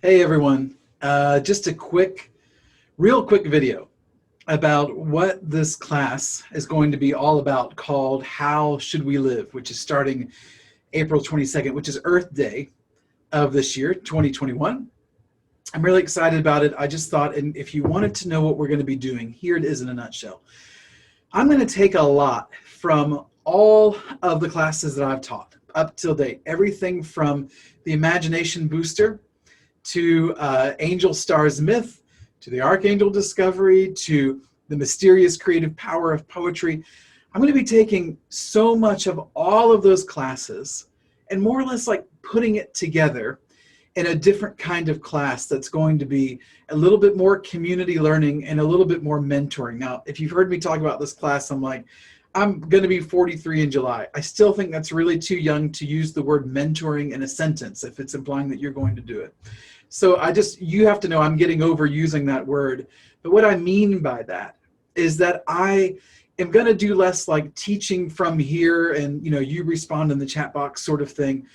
Hey everyone, just a real quick video about what this class is going to be all about, called How Should We Live, which is starting April 22nd, which is Earth Day of this year, 2021. I'm really excited about it. I just thought, and if you wanted to know what we're going to be doing, here it is in a nutshell. I'm going to take a lot from all of the classes that I've taught up till date, everything from the Imagination Booster to Angel Stars Myth, to the Archangel Discovery, to the Mysterious Creative Power of Poetry. I'm going to be taking so much of all of those classes and more or less like putting it together in a different kind of class that's going to be a little bit more community learning and a little bit more mentoring. Now, if you've heard me talk about this class, I'm going to be 43 in July. I still think that's really too young to use the word mentoring in a sentence if it's implying that you're going to do it. So you have to know I'm getting over using that word. But what I mean by that is that I am going to do less like teaching from here and, you respond in the chat box sort of thing.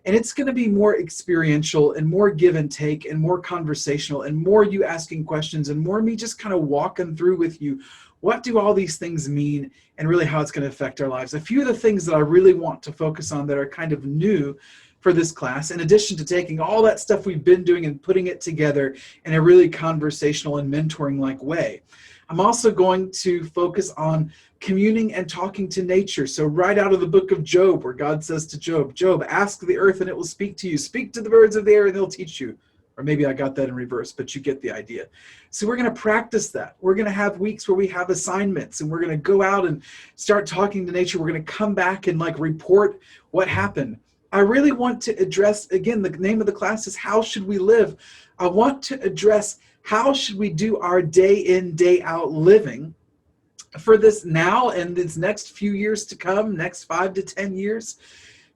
And it's going to be more experiential and more give and take and more conversational and more you asking questions and more me just kind of walking through with you. What do all these things mean and really how it's going to affect our lives? A few of the things that I really want to focus on that are kind of new for this class, in addition to taking all that stuff we've been doing and putting it together in a really conversational and mentoring-like way. I'm also going to focus on communing and talking to nature. So right out of the book of Job, where God says to Job, Job, ask the earth and it will speak to you. Speak to the birds of the air and they'll teach you. Or maybe I got that in reverse, but you get the idea. So we're going to practice that. We're going to have weeks where we have assignments and we're going to go out and start talking to nature. We're going to come back and report what happened. I really want to address, again, the name of the class is How Should We Live? I want to address how should we do our day in, day out living for this now and these next few years to come, next 5 to 10 years.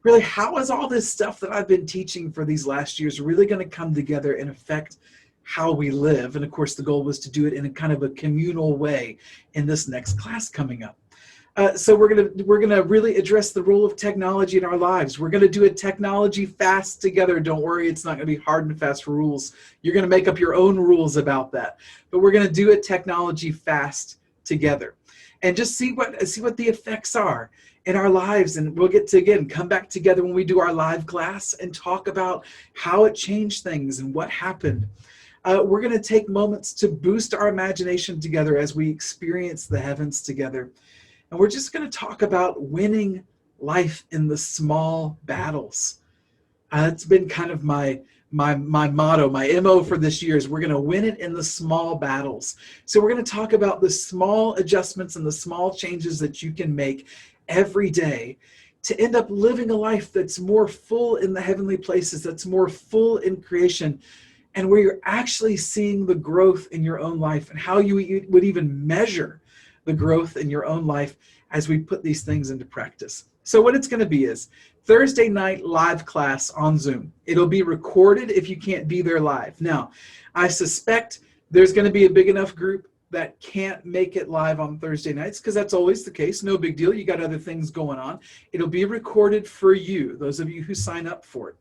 Really, how is all this stuff that I've been teaching for these last years really going to come together and affect how we live? And of course, the goal was to do it in a kind of a communal way in this next class coming up. So we're gonna really address the role of technology in our lives. We're gonna do a technology fast together. Don't worry, it's not gonna be hard and fast rules. You're gonna make up your own rules about that. But we're gonna do a technology fast together, and just see what the effects are in our lives. And we'll get to again come back together when we do our live class and talk about how it changed things and what happened. We're gonna take moments to boost our imagination together as we experience the heavens together. And we're just going to talk about winning life in the small battles. It's been kind of my motto, my MO for this year is we're going to win it in the small battles. So we're going to talk about the small adjustments and the small changes that you can make every day to end up living a life that's more full in the heavenly places, that's more full in creation, and where you're actually seeing the growth in your own life and how you would even measure the growth in your own life as we put these things into practice. So what it's going to be is Thursday night live class on Zoom. It'll be recorded if you can't be there live. Now, I suspect there's going to be a big enough group that can't make it live on Thursday nights, because that's always the case. No big deal. You got other things going on. It'll be recorded for you, those of you who sign up for it.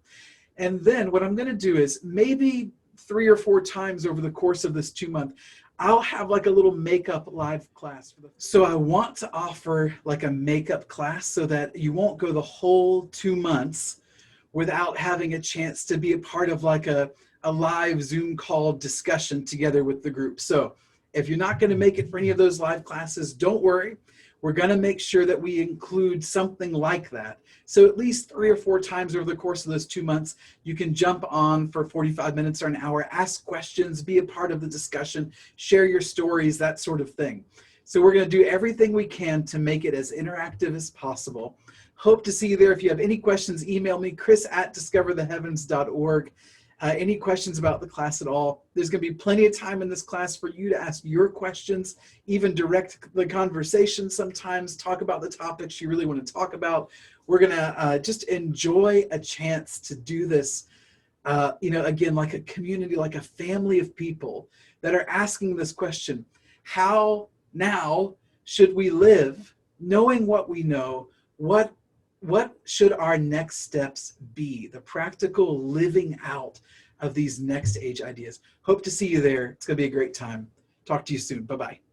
And then what I'm going to do is maybe 3 or 4 times over the course of this 2-month, I'll have a little makeup live class. So I want to offer a makeup class so that you won't go the whole 2 months without having a chance to be a part of a live Zoom call discussion together with the group. So if you're not going to make it for any of those live classes, don't worry. We're going to make sure that we include something like that. So at least 3 or 4 times over the course of those 2 months, you can jump on for 45 minutes or an hour, ask questions, be a part of the discussion, share your stories, that sort of thing. So we're going to do everything we can to make it as interactive as possible. Hope to see you there. If you have any questions, email me, chris@discovertheheavens.org. Any questions about the class at all? There's going to be plenty of time in this class for you to ask your questions, even direct the conversation sometimes, talk about the topics you really want to talk about. We're going to just enjoy a chance to do this, again, like a community, like a family of people that are asking this question: how now should we live, knowing what we know? What should our next steps be? The practical living out of these next age ideas. Hope to see you there. It's going to be a great time. Talk to you soon. Bye-bye.